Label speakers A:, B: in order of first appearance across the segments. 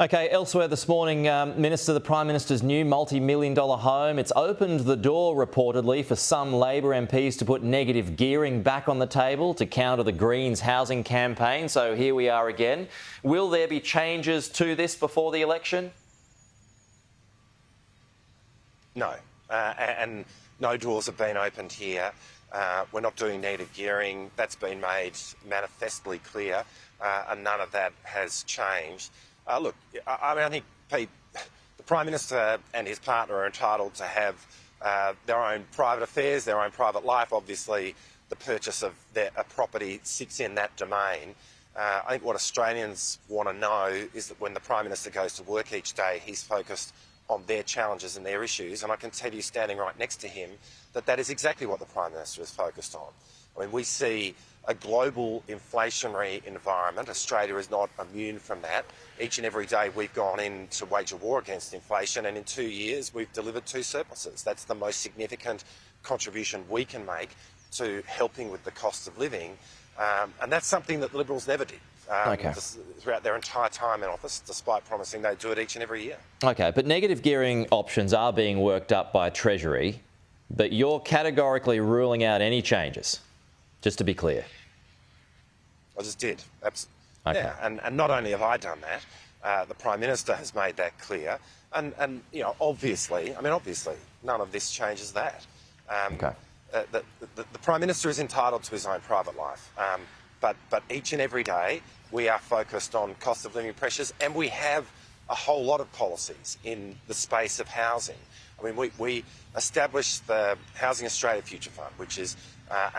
A: Okay, elsewhere this morning, the Prime Minister's new multi-million-dollar home, it's opened the door reportedly for some Labor MPs to put negative gearing back on the table to counter the Greens housing campaign. So here we are again. Will there be changes to this before the election?
B: No, and no doors have been opened here. We're not doing negative gearing. That's been made manifestly clear, and none of that has changed. Look, I think, Pete, the Prime Minister and his partner are entitled to have their own private affairs, their own private life. Obviously, the purchase of a property sits in that domain. I think what Australians want to know is that when the Prime Minister goes to work each day, he's focused on their challenges and their issues. And I can tell you, standing right next to him, that that is exactly what the Prime Minister is focused on. I mean, we see a global inflationary environment. Australia is not immune from that. Each and every day we've gone in to wage a war against inflation, and in 2 years we've delivered 2 surpluses. That's the most significant contribution we can make to helping with the cost of living, and that's something that the Liberals never did. Throughout their entire time in office, despite promising they'd do it each and every year. Okay,
A: but negative gearing options are being worked up by Treasury, but you're categorically ruling out any changes, just to be clear.
B: I just did. Yeah, and not only have I done that, the Prime Minister has made that clear, and you know, obviously, none of this changes that. The Prime Minister is entitled to his own private life, but each and every day we are focused on cost of living pressures, and we have a whole lot of policies in the space of housing. I mean, we established the Housing Australia Future Fund, which is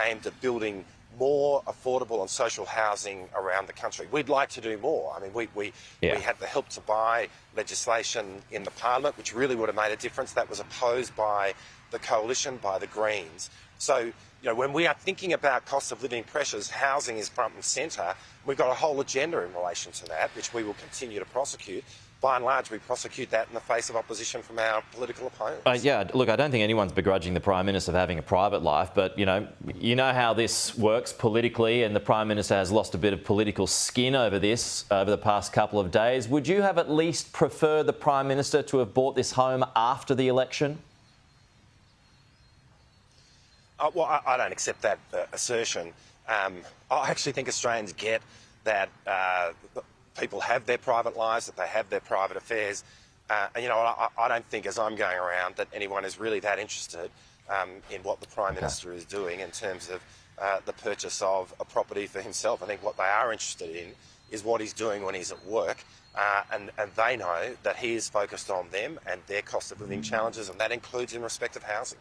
B: aimed at building more affordable and social housing around the country. We'd like to do more. I mean, we had the Help to Buy legislation in the Parliament, which really would have made a difference. That was opposed by the Coalition, by the Greens. So, you know, when we are thinking about cost of living pressures, housing is front and centre. We've got a whole agenda in relation to that, which we will continue to prosecute. By and large, we prosecute that in the face of opposition from our political opponents.
A: Yeah, look, I don't think anyone's begrudging the Prime Minister of having a private life, but, you know how this works politically, and the Prime Minister has lost a bit of political skin over this over the past couple of days. Would you have at least preferred the Prime Minister to have bought this home after the election?
B: Well, I don't accept that assertion. I actually think Australians get that people have their private lives, that they have their private affairs. And, you know, I don't think, as I'm going around, that anyone is really that interested in what the Prime Minister is doing in terms of the purchase of a property for himself. I think what they are interested in is what he's doing when he's at work. And they know that he is focused on them and their cost of living challenges, and that includes in respect of housing.